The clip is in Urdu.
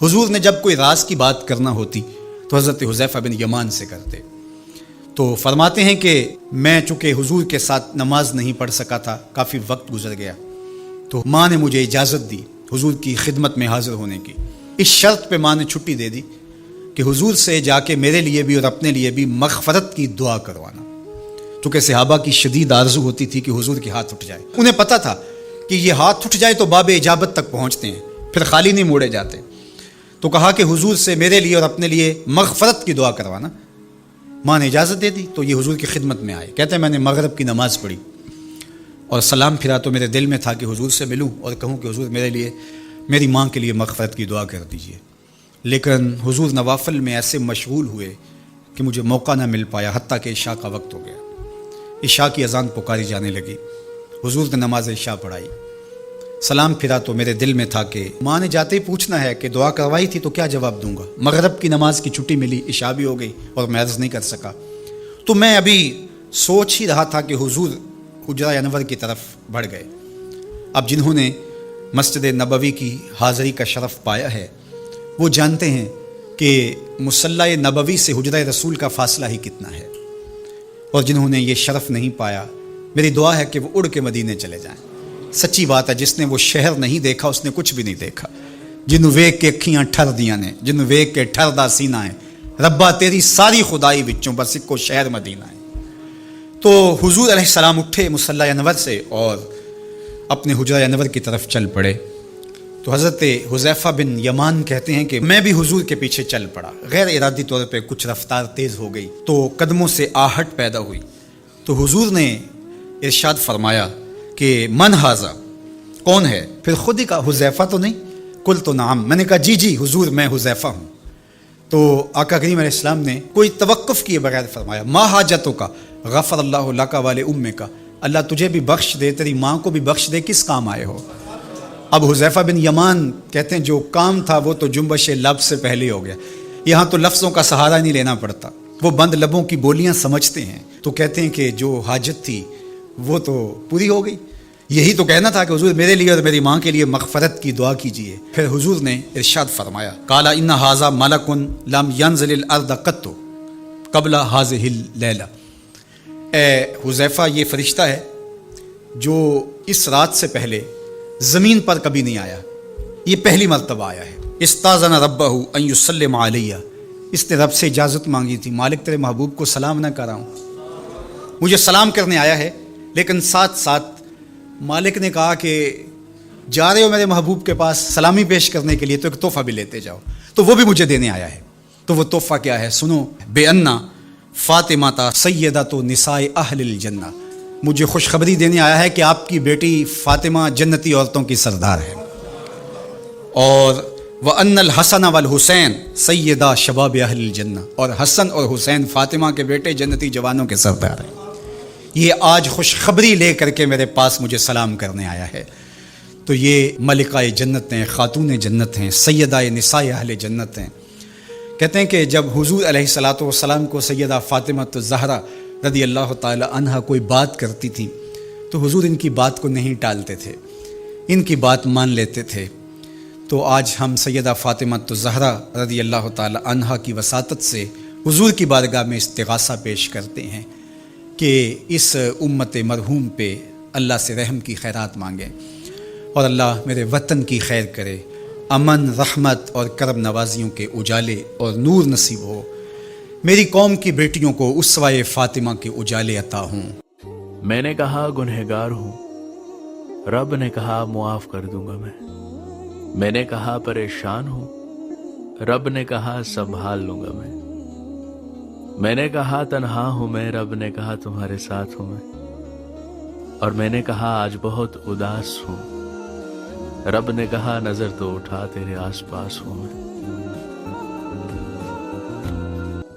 حضور نے جب کوئی راز کی بات کرنا ہوتی تو حضرت حذیفہ بن یمان سے کرتے. تو فرماتے ہیں کہ میں چونکہ حضور کے ساتھ نماز نہیں پڑھ سکا تھا، کافی وقت گزر گیا، تو ماں نے مجھے اجازت دی حضور کی خدمت میں حاضر ہونے کی. اس شرط پہ ماں نے چھٹی دے دی کہ حضور سے جا کے میرے لیے بھی اور اپنے لیے بھی مغفرت کی دعا کروانا. چونکہ صحابہ کی شدید آرزو ہوتی تھی کہ حضور کے ہاتھ اٹھ جائے. انہیں پتہ تھا کہ یہ ہاتھ اٹھ جائے تو باب اجابت تک پہنچتے ہیں، پھر خالی نہیں موڑے جاتے. تو کہا کہ حضور سے میرے لیے اور اپنے لیے مغفرت کی دعا کروانا. ماں نے اجازت دے دی تو یہ حضور کی خدمت میں آئے. کہتے ہیں میں نے مغرب کی نماز پڑھی اور سلام پھرا تو میرے دل میں تھا کہ حضور سے ملوں اور کہوں کہ حضور میرے لیے، میری ماں کے لیے مغفرت کی دعا کر دیجیے. لیکن حضور نوافل میں ایسے مشغول ہوئے کہ مجھے موقع نہ مل پایا، حتیٰ کہ عشاء کا وقت ہو گیا. عشاء کی اذان پکاری جانے لگی. حضور نے نماز عشاء پڑھائی، سلام پھرا تو میرے دل میں تھا کہ ماں نے جاتے ہی پوچھنا ہے کہ دعا کروائی تھی تو کیا جواب دوں گا. مغرب کی نماز کی چھٹی ملی، عشاء بھی ہو گئی اور میں عرض نہیں کر سکا. تو میں ابھی سوچ ہی رہا تھا کہ حضور حجرہ انور کی طرف بڑھ گئے. اب جنہوں نے مسجد نبوی کی حاضری کا شرف پایا ہے وہ جانتے ہیں کہ مصلی نبوی سے حجرہ رسول کا فاصلہ ہی کتنا ہے. اور جنہوں نے یہ شرف نہیں پایا، میری دعا ہے کہ وہ اڑ کے مدینے چلے جائیں. سچی بات ہے، جس نے وہ شہر نہیں دیکھا اس نے کچھ بھی نہیں دیکھا. جنہوں ویک کے اکھیاں ٹھر دیاں نے، جنہوں ویک کے ٹھر دا سینہ ہے، ربا تیری ساری خدائی وچوں بس اکو شہر مدینہ ہے. تو حضور علیہ السلام اٹھے مصلی انور سے اور اپنے حجرہ انور کی طرف چل پڑے. تو حضرت حذیفہ بن یمان کہتے ہیں کہ میں بھی حضور کے پیچھے چل پڑا. غیر ارادی طور پہ کچھ رفتار تیز ہو گئی تو قدموں سے آہٹ پیدا ہوئی. تو حضور نے ارشاد فرمایا کہ من ھذا، کون ہے؟ پھر خود ہی کہا حذیفہ تو نہیں؟ قلت نعم، میں نے کہا جی جی حضور میں حذیفہ ہوں. تو آقا کریم علیہ السلام نے کوئی توقف کیے بغیر فرمایا ما حاجتوں کا غفر اللہ لک والے امے کا، اللہ تجھے بھی بخش دے، تیری ماں کو بھی بخش دے، کس کام آئے ہو؟ اب حذیفہ بن یمان کہتے ہیں جو کام تھا وہ تو جنبش لب سے پہلے ہو گیا. یہاں تو لفظوں کا سہارا نہیں لینا پڑتا، وہ بند لبوں کی بولیاں سمجھتے ہیں. تو کہتے ہیں کہ جو حاجت تھی وہ تو پوری ہو گئی. یہی تو کہنا تھا کہ حضور میرے لیے اور میری ماں کے لیے مغفرت کی دعا کیجیے. پھر حضور نے ارشاد فرمایا قال ان ھذا ملک لم ينزل الارض قط قبل هذه الليلہ، اے حذیفہ یہ فرشتہ ہے جو اس رات سے پہلے زمین پر کبھی نہیں آیا، یہ پہلی مرتبہ آیا ہے. استاذن ربہ ان یسلم علیہ، اس نے رب سے اجازت مانگی تھی، مالک تیرے محبوب کو سلام نہ کراؤں، مجھے سلام کرنے آیا ہے. لیکن ساتھ ساتھ مالک نے کہا کہ جا رہے ہو میرے محبوب کے پاس سلامی پیش کرنے کے لیے تو ایک تحفہ بھی لیتے جاؤ، تو وہ بھی مجھے دینے آیا ہے. تو وہ تحفہ کیا ہے سنو، بے انا فاطمہ تا سیدۃ نساء اہل الجنہ، مجھے خوشخبری دینے آیا ہے کہ آپ کی بیٹی فاطمہ جنتی عورتوں کی سردار ہے. اور وَأَنَّ الْحَسَنَ وَالْحُسَيْنَ سَيِّدَا شَبَابِ أَهْلِ الْجَنَّةِ، اور حسن اور حسین فاطمہ کے بیٹے جنتی جوانوں کے سردار ہیں. یہ آج خوشخبری لے کر کے میرے پاس مجھے سلام کرنے آیا ہے. تو یہ ملکہ جنت ہیں، خاتون جنت ہیں، سیدہ نساء اہل جنت ہیں. کہتے ہیں کہ جب حضور علیہ الصلاۃ والسلام کو سیدہ فاطمہ الزہرا رضی اللہ تعالی عنہا کوئی بات کرتی تھی تو حضور ان کی بات کو نہیں ٹالتے تھے، ان کی بات مان لیتے تھے. تو آج ہم سیدہ فاطمہ الزہرا رضی اللہ تعالی عنہا کی وساطت سے حضور کی بارگاہ میں استغاثہ پیش کرتے ہیں کہ اس امت مرحوم پہ اللہ سے رحم کی خیرات مانگیں اور اللہ میرے وطن کی خیر کرے، امن، رحمت اور کرم نوازیوں کے اجالے اور نور نصیب ہو، میری قوم کی بیٹیوں کو اسوہ فاطمہ کے اجالے عطا ہوں. میں نے کہا گنہگار ہوں، رب نے کہا معاف کر دوں گا. میں نے کہا پریشان ہوں، رب نے کہا سنبھال لوں گا. میں نے کہا تنہا ہوں میں، رب نے کہا تمہارے ساتھ ہوں میں. اور میں نے کہا آج بہت اداس ہوں، رب نے کہا نظر تو اٹھا تیرے آس پاس ہوں میں.